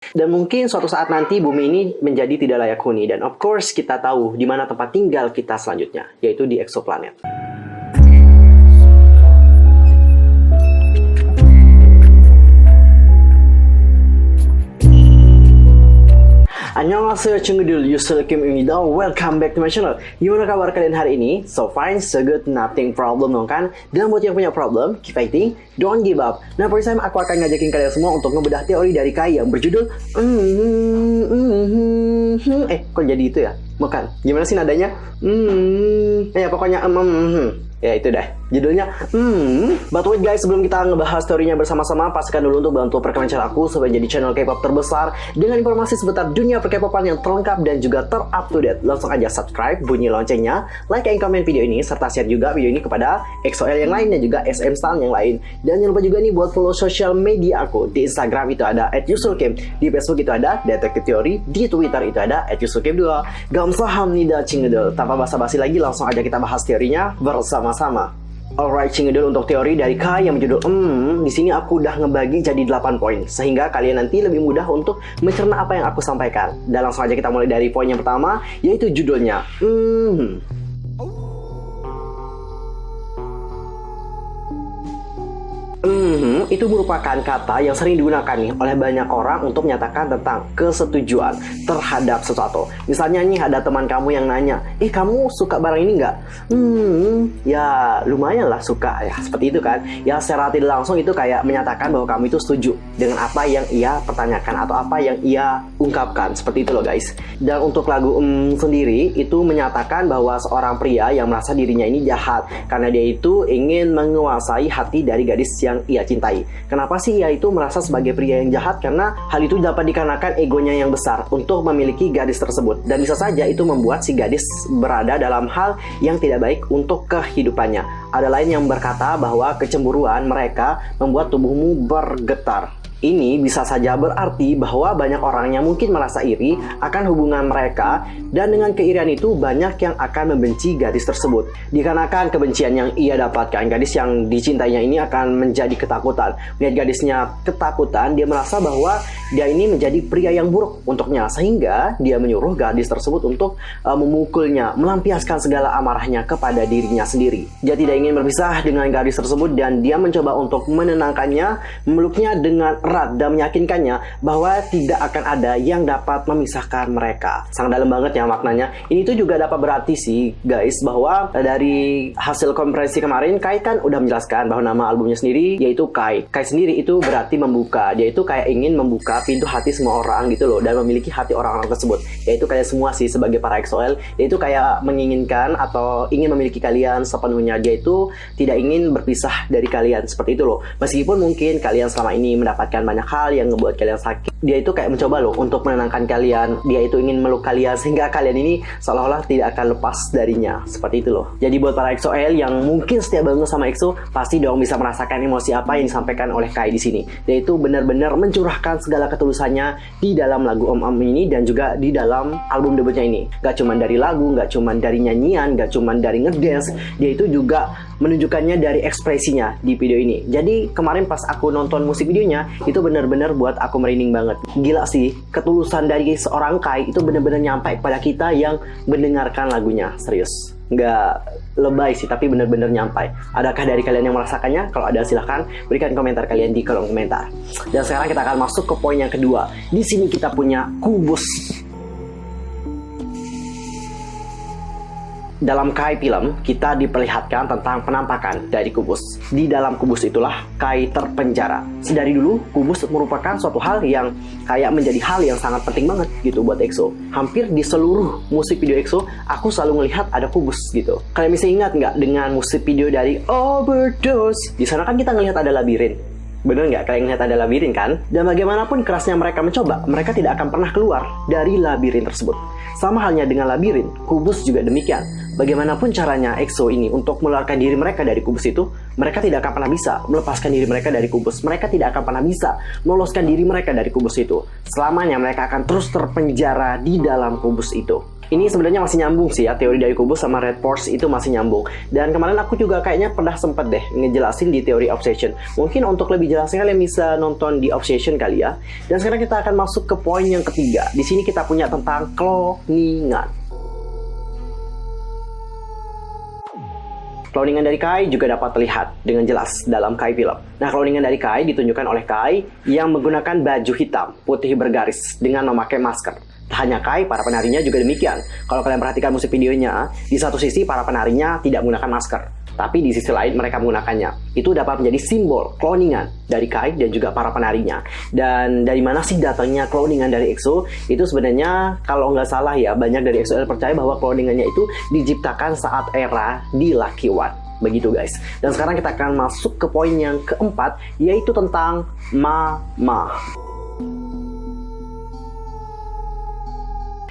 Dan mungkin suatu saat nanti bumi ini menjadi tidak layak huni. Dan of course kita tahu di mana tempat tinggal kita selanjutnya, yaitu di eksoplanet. Annyeonghaseyo Chungudul, Yusul Kim Imida, welcome back to my channel. Gimana kabar kalian hari ini? So fine, so good, nothing problem dong kan? Dan buat yang punya problem, keep fighting, don't give up. Nah, for this time aku akan ngajakin kalian semua untuk ngebedah teori dari Kai yang berjudul kok jadi itu ya? Bukan, gimana sih nadanya? Pokoknya ya itu deh, judulnya But wait guys, sebelum kita ngebahas teorinya bersama-sama, pastikan dulu untuk bantu perkembangan channel aku supaya jadi channel K-pop terbesar dengan informasi seputar dunia per-K-popan yang terlengkap dan juga ter-up to date. Langsung aja subscribe, bunyi loncengnya, like and comment video ini, serta share juga video ini kepada EXO-L yang lain dan juga SM Stan yang lain. Dan jangan lupa juga nih buat follow sosial media aku. Di Instagram itu ada @yusulkim, di Facebook itu ada Detektif Teori, di Twitter itu ada @yusulkim2. Gamsahamnida Chingedul. Tanpa basa-basi lagi, langsung aja kita bahas teorinya bersama-sama. Alright, Chingedul, untuk teori dari Kai yang berjudul di sini aku udah ngebagi jadi 8 poin sehingga kalian nanti lebih mudah untuk mencerna apa yang aku sampaikan. Dan langsung aja kita mulai dari poin yang pertama, yaitu judulnya itu merupakan kata yang sering digunakan nih oleh banyak orang untuk menyatakan tentang kesetujuan terhadap sesuatu. Misalnya nih ada teman kamu yang nanya, kamu suka barang ini nggak? Ya lumayan lah suka ya, seperti itu kan. Ya secara tidak langsung itu kayak menyatakan bahwa kamu itu setuju dengan apa yang ia pertanyakan atau apa yang ia ungkapkan, seperti itu loh guys. Dan untuk lagu sendiri itu menyatakan bahwa seorang pria yang merasa dirinya ini jahat karena dia itu ingin menguasai hati dari gadis yang ia cintai. Kenapa sih ia itu merasa sebagai pria yang jahat? Karena hal itu dapat dikarenakan egonya yang besar untuk memiliki gadis tersebut. Dan bisa saja itu membuat si gadis berada dalam hal yang tidak baik untuk kehidupannya. Ada lain yang berkata bahwa kecemburuan mereka membuat tubuhmu bergetar. Ini bisa saja berarti bahwa banyak orang yang mungkin merasa iri akan hubungan mereka, dan dengan keirian itu banyak yang akan membenci gadis tersebut. Dikarenakan kebencian yang ia dapatkan, gadis yang dicintainya ini akan menjadi ketakutan. Melihat gadisnya ketakutan, dia merasa bahwa dia ini menjadi pria yang buruk untuknya, sehingga dia menyuruh gadis tersebut untuk memukulnya, melampiaskan segala amarahnya kepada dirinya sendiri. Dia tidak ingin berpisah dengan gadis tersebut dan dia mencoba untuk menenangkannya, memeluknya dengan erat dan meyakinkannya bahwa tidak akan ada yang dapat memisahkan mereka. Sangat dalam banget ya maknanya. Ini tuh juga dapat berarti sih guys, bahwa dari hasil konferensi kemarin Kai kan udah menjelaskan bahwa nama albumnya sendiri yaitu Kai. Kai sendiri itu berarti membuka. Dia itu kayak ingin membuka pintu hati semua orang gitu loh, dan memiliki hati orang-orang tersebut. Yaitu kalian semua sih sebagai para EXO-L. Dia itu kayak menginginkan atau ingin memiliki kalian sepenuhnya. Dia itu tidak ingin berpisah dari kalian, seperti itu loh. Meskipun mungkin kalian selama ini mendapatkan banyak hal yang ngebuat kalian sakit, dia itu kayak mencoba loh untuk menenangkan kalian. Dia itu ingin meluk kalian sehingga kalian ini seolah-olah tidak akan lepas darinya, seperti itu loh. Jadi buat para EXO-L yang mungkin setia banget sama EXO, pasti dong bisa merasakan emosi apa yang disampaikan oleh Kai di sini. Dia itu benar-benar mencurahkan segala ketulusannya di dalam lagu ini dan juga di dalam album debutnya ini. Gak cuman dari lagu, gak cuman dari nyanyian, gak cuman dari ngedance, dia itu juga menunjukkannya dari ekspresinya di video ini. Jadi kemarin pas aku nonton musik videonya, itu benar-benar buat aku merinding banget. Gila sih, ketulusan dari seorang Kai itu benar-benar nyampe kepada kita yang mendengarkan lagunya. Serius, nggak lebay sih, tapi benar-benar nyampe. Adakah dari kalian yang merasakannya? Kalau ada silahkan berikan komentar kalian di kolom komentar. Dan sekarang kita akan masuk ke poin yang kedua. Di sini kita punya kubus. Dalam Kai film, kita diperlihatkan tentang penampakan dari kubus. Di dalam kubus itulah Kai terpenjara. Sedari dulu, kubus merupakan suatu hal yang kayak menjadi hal yang sangat penting banget gitu buat EXO. Hampir di seluruh musik video EXO, aku selalu melihat ada kubus gitu. Kalian bisa ingat nggak dengan musik video dari Overdose? Di sana kan kita ngelihat ada labirin. Bener nggak kalian ngeliat ada labirin kan? Dan bagaimanapun kerasnya mereka mencoba, mereka tidak akan pernah keluar dari labirin tersebut. Sama halnya dengan labirin, kubus juga demikian. Bagaimanapun caranya EXO ini untuk mengeluarkan diri mereka dari kubus itu, mereka tidak akan pernah bisa melepaskan diri mereka dari kubus. Mereka tidak akan pernah bisa meloloskan diri mereka dari kubus itu. Selamanya mereka akan terus terpenjara di dalam kubus itu. Ini sebenarnya masih nyambung sih ya, teori dari kubus sama red force itu masih nyambung. Dan kemarin aku juga kayaknya pernah sempet deh ngejelasin di teori obsession. Mungkin untuk lebih jelasnya kalian bisa nonton di obsession kali ya. Dan sekarang kita akan masuk ke poin yang ketiga. Di sini kita punya tentang cloningan. Cloningan dari Kai juga dapat terlihat dengan jelas dalam Kai film. Nah, cloningan dari Kai ditunjukkan oleh Kai yang menggunakan baju hitam putih bergaris dengan memakai masker. Tak hanya Kai, para penarinya juga demikian. Kalau kalian perhatikan musik videonya, di satu sisi para penarinya tidak menggunakan masker, tapi di sisi lain mereka menggunakannya. Itu dapat menjadi simbol cloningan dari Kai dan juga para penarinya. Dan dari mana sih datangnya cloningan dari EXO? Itu sebenarnya kalau nggak salah ya, banyak dari EXO percaya bahwa cloningannya itu diciptakan saat era di Lucky One. Begitu guys. Dan sekarang kita akan masuk ke poin yang keempat, yaitu tentang Mama.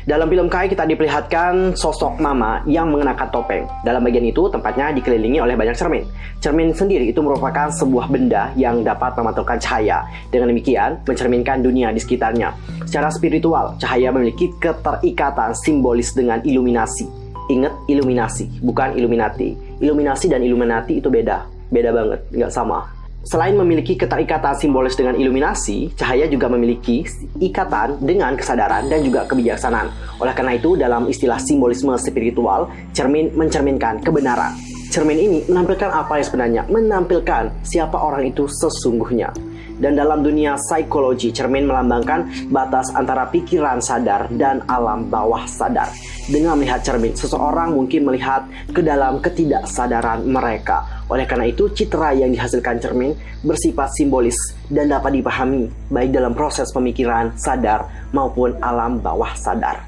Dalam film Kai kita diperlihatkan sosok Mama yang mengenakan topeng. Dalam bagian itu tempatnya dikelilingi oleh banyak cermin. Cermin sendiri itu merupakan sebuah benda yang dapat memantulkan cahaya. Dengan demikian mencerminkan dunia di sekitarnya. Secara spiritual, cahaya memiliki keterikatan simbolis dengan iluminasi. Ingat, iluminasi, bukan Illuminati. Iluminasi dan Illuminati itu beda banget, nggak sama. Selain memiliki keterikatan simbolis dengan iluminasi, cahaya juga memiliki ikatan dengan kesadaran dan juga kebijaksanaan. Oleh karena itu, dalam istilah simbolisme spiritual, cermin mencerminkan kebenaran. Cermin ini menampilkan apa yang sebenarnya? Menampilkan siapa orang itu sesungguhnya. Dan dalam dunia psikologi, cermin melambangkan batas antara pikiran sadar dan alam bawah sadar. Dengan melihat cermin, seseorang mungkin melihat ke dalam ketidaksadaran mereka. Oleh karena itu, citra yang dihasilkan cermin bersifat simbolis dan dapat dipahami baik dalam proses pemikiran sadar maupun alam bawah sadar.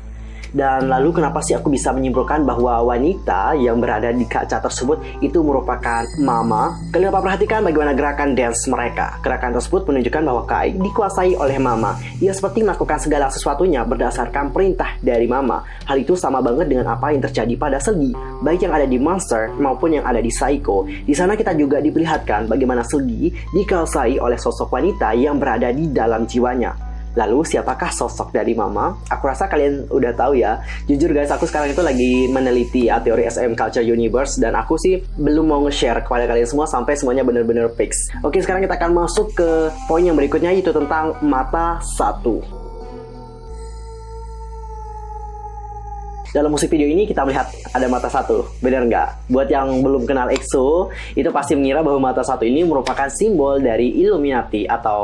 Dan lalu kenapa sih aku bisa menyimpulkan bahwa wanita yang berada di kaca tersebut itu merupakan Mama? Kalian dapat perhatikan bagaimana gerakan dance mereka. Gerakan tersebut menunjukkan bahwa Kai dikuasai oleh Mama. Ia seperti melakukan segala sesuatunya berdasarkan perintah dari Mama. Hal itu sama banget dengan apa yang terjadi pada Seulgi, baik yang ada di Monster maupun yang ada di Psycho. Di sana kita juga diperlihatkan bagaimana Seulgi dikuasai oleh sosok wanita yang berada di dalam jiwanya. Lalu siapakah sosok dari Mama? Aku rasa kalian udah tahu ya. Jujur guys, aku sekarang itu lagi meneliti ya teori SM Culture Universe, dan aku sih belum mau nge-share kepada kalian semua sampai semuanya benar-benar fix. Oke, sekarang kita akan masuk ke poin yang berikutnya, yaitu tentang mata satu. Dalam musik video ini kita melihat ada mata satu, benar nggak? Buat yang belum kenal EXO, itu pasti mengira bahwa mata satu ini merupakan simbol dari Illuminati atau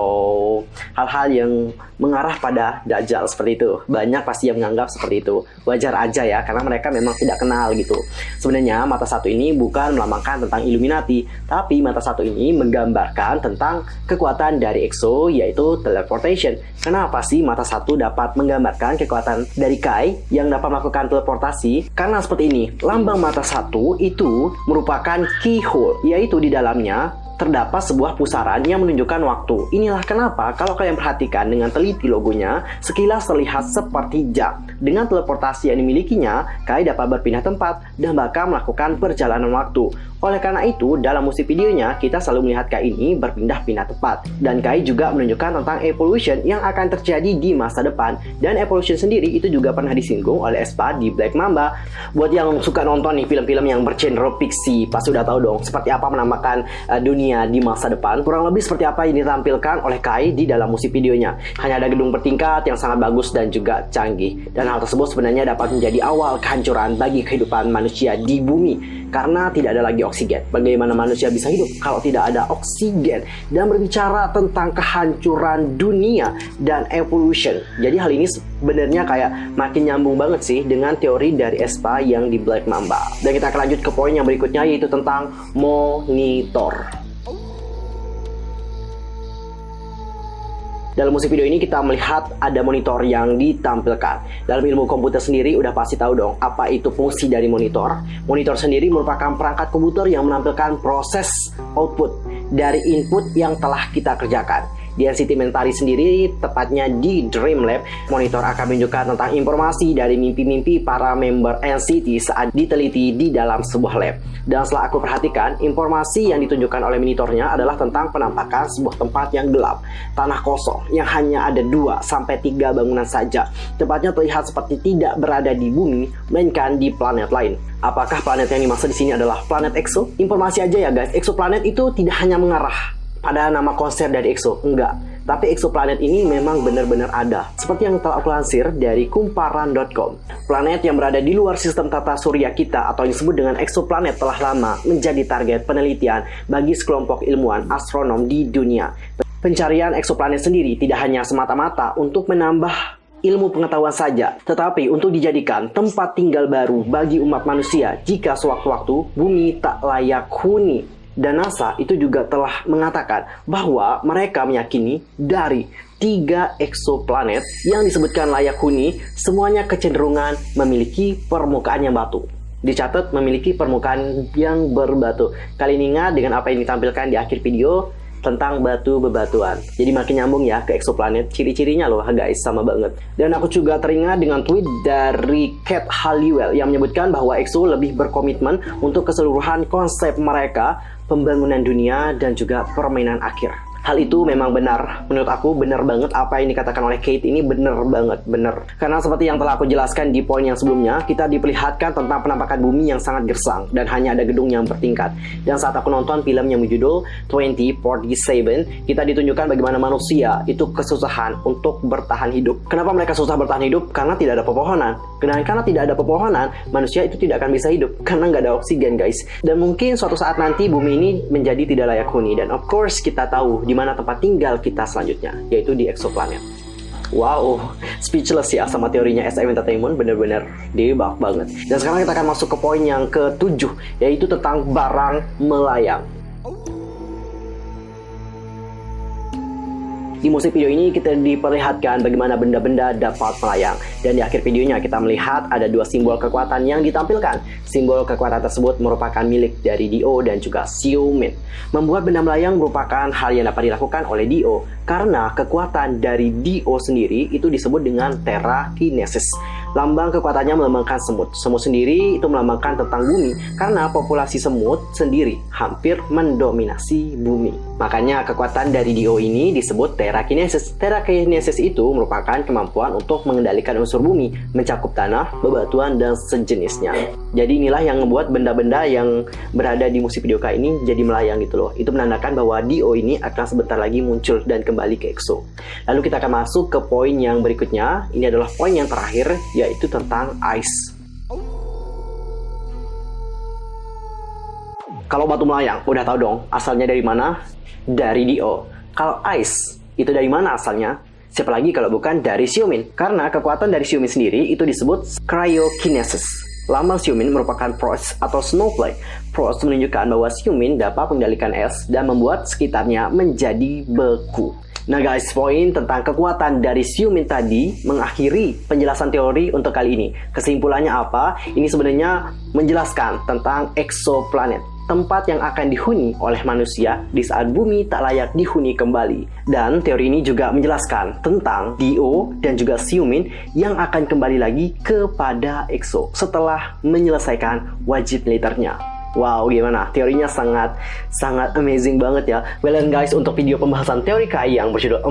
hal-hal yang mengarah pada Dajjal seperti itu. Banyak pasti yang menganggap seperti itu. Wajar aja ya, karena mereka memang tidak kenal gitu. Sebenarnya mata satu ini bukan melambangkan tentang Illuminati, tapi mata satu ini menggambarkan tentang kekuatan dari EXO, yaitu teleportation. Kenapa sih mata satu dapat menggambarkan kekuatan dari Kai yang dapat melakukan teleportasi? Karena seperti ini, lambang mata satu itu merupakan keyhole, yaitu di dalamnya terdapat sebuah pusaran yang menunjukkan waktu. Inilah kenapa kalau kalian perhatikan dengan teliti logonya, sekilas terlihat seperti jam. Dengan teleportasi yang dimilikinya, Kai dapat berpindah tempat dan bahkan melakukan perjalanan waktu. Oleh karena itu, dalam musik videonya, kita selalu melihat Kai ini berpindah-pindah tempat. Dan Kai juga menunjukkan tentang evolution yang akan terjadi di masa depan. Dan evolution sendiri itu juga pernah disinggung oleh aespa di Black Mamba. Buat yang suka nonton nih film-film yang bergenre fiksi, pasti udah tahu dong seperti apa menambahkan dunia di masa depan. Kurang lebih seperti apa yang ditampilkan oleh Kai di dalam musik videonya. Hanya ada gedung bertingkat yang sangat bagus dan juga canggih. Dan hal tersebut sebenarnya dapat menjadi awal kehancuran bagi kehidupan manusia di bumi. Karena tidak ada lagi oksigen. Bagaimana manusia bisa hidup kalau tidak ada oksigen? Dan berbicara tentang kehancuran dunia dan evolution. Jadi hal ini sebenarnya kayak makin nyambung banget sih dengan teori dari aespa yang di Black Mamba. Dan kita akan lanjut ke poin yang berikutnya, yaitu tentang monitor. Dalam musik video ini kita melihat ada monitor yang ditampilkan. Dalam ilmu komputer sendiri udah pasti tahu dong apa itu fungsi dari monitor. Monitor sendiri merupakan perangkat komputer yang menampilkan proses output dari input yang telah kita kerjakan. Di NCT Mentari sendiri, tepatnya di Dream Lab, monitor akan menunjukkan tentang informasi dari mimpi-mimpi para member NCT saat diteliti di dalam sebuah lab. Dan setelah aku perhatikan, informasi yang ditunjukkan oleh monitornya adalah tentang penampakan sebuah tempat yang gelap, tanah kosong yang hanya ada 2-3 bangunan saja. Tempatnya terlihat seperti tidak berada di bumi, melainkan di planet lain. Apakah planet yang dimaksud di sini adalah planet EXO? Informasi aja ya guys, exoplanet itu tidak hanya mengarah pada nama konser dari EXO, enggak. Tapi exoplanet ini memang benar-benar ada. Seperti yang telah aku lansir dari kumparan.com. Planet yang berada di luar sistem tata surya kita atau yang disebut dengan exoplanet telah lama menjadi target penelitian bagi sekelompok ilmuwan astronom di dunia. Pencarian exoplanet sendiri tidak hanya semata-mata untuk menambah ilmu pengetahuan saja, tetapi untuk dijadikan tempat tinggal baru bagi umat manusia jika sewaktu-waktu bumi tak layak huni. Dan NASA itu juga telah mengatakan bahwa mereka meyakini dari 3 exoplanet yang disebutkan layak huni, semuanya kecenderungan memiliki permukaan yang batu. Dicatat memiliki permukaan yang berbatu. Kali ini ingat dengan apa yang ditampilkan di akhir video tentang batu bebatuan. Jadi makin nyambung ya ke exoplanet. Ciri-cirinya loh guys, sama banget. Dan aku juga teringat dengan tweet dari Kat Halliwell yang menyebutkan bahwa EXO lebih berkomitmen untuk keseluruhan konsep mereka, pembangunan dunia dan juga permainan akhir. Hal itu memang benar. Menurut aku benar banget apa yang dikatakan oleh Kate ini, benar banget, benar. Karena seperti yang telah aku jelaskan di poin yang sebelumnya, kita diperlihatkan tentang penampakan bumi yang sangat gersang dan hanya ada gedung yang bertingkat. Dan saat aku nonton film yang berjudul 2047, kita ditunjukkan bagaimana manusia itu kesusahan untuk bertahan hidup. Kenapa mereka susah bertahan hidup? Karena tidak ada pepohonan. Dan karena tidak ada pepohonan, manusia itu tidak akan bisa hidup karena nggak ada oksigen guys. Dan mungkin suatu saat nanti bumi ini menjadi tidak layak huni. Dan of course kita tahu di mana tempat tinggal kita selanjutnya, yaitu di exoplanet. Wow, speechless ya sama teorinya SM Entertainment, bener-bener debak banget. Dan sekarang kita akan masuk ke poin yang ke-7, yaitu tentang barang melayang. Di musik video ini kita diperlihatkan bagaimana benda-benda dapat melayang. Dan di akhir videonya kita melihat ada 2 simbol kekuatan yang ditampilkan. Simbol kekuatan tersebut merupakan milik dari Dio dan juga Xiumin. Membuat benda melayang merupakan hal yang dapat dilakukan oleh Dio, karena kekuatan dari Dio sendiri itu disebut dengan Terakinesis. Lambang kekuatannya melambangkan semut. Semut sendiri itu melambangkan tentang bumi, karena populasi semut sendiri hampir mendominasi bumi. Makanya kekuatan dari Dio ini disebut Terakinesis. Terakinesis itu merupakan kemampuan untuk mengendalikan unsur bumi, mencakup tanah, bebatuan, dan sejenisnya. Jadi inilah yang membuat benda-benda yang berada di musik video kali ini jadi melayang gitu loh. Itu menandakan bahwa Dio ini akan sebentar lagi muncul dan kembali ke EXO. Lalu kita akan masuk ke poin yang berikutnya. Ini adalah poin yang terakhir, yaitu tentang ice. Kalau batu melayang, udah tahu dong asalnya dari mana? Dari Dio. Kalau ice, itu dari mana asalnya? Siapa lagi kalau bukan dari Xiumin? Karena kekuatan dari Xiumin sendiri itu disebut cryokinesis. Lambang Xiumin merupakan frost atau snowflake. Frost menunjukkan bahwa Xiumin dapat mengendalikan es dan membuat sekitarnya menjadi beku. Nah guys, poin tentang kekuatan dari Xiumin tadi mengakhiri penjelasan teori untuk kali ini. Kesimpulannya apa? Ini sebenarnya menjelaskan tentang exoplanet, tempat yang akan dihuni oleh manusia di saat bumi tak layak dihuni kembali. Dan teori ini juga menjelaskan tentang Dio dan juga Xiumin yang akan kembali lagi kepada EXO setelah menyelesaikan wajib militernya. Wow, gimana? Teorinya sangat amazing banget ya. Well done guys untuk video pembahasan teori KAI yang berjudul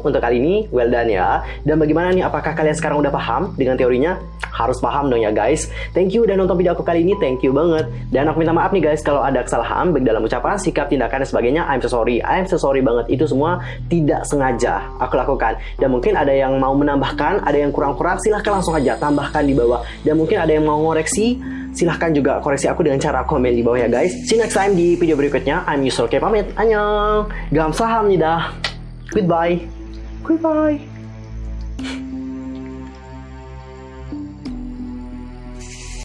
untuk kali ini. Well done ya. Dan bagaimana nih? Apakah kalian sekarang udah paham dengan teorinya? Harus paham dong ya guys. Thank you udah nonton video aku kali ini. Thank you banget. Dan aku minta maaf nih guys kalau ada kesalahan baik dalam ucapan, sikap, tindakan dan sebagainya. I'm so sorry. I'm so sorry banget. Itu semua tidak sengaja aku lakukan. Dan mungkin ada yang mau menambahkan, ada yang kurang-kurang, silahkan langsung aja tambahkan di bawah. Dan mungkin ada yang mau ngoreksi, silahkan juga koreksi aku dengan cara komen di bawah ya guys. See you next time di video berikutnya. I'm Yusuf K pamit. Annyeong. Gamsaham nih dah. Goodbye. Goodbye.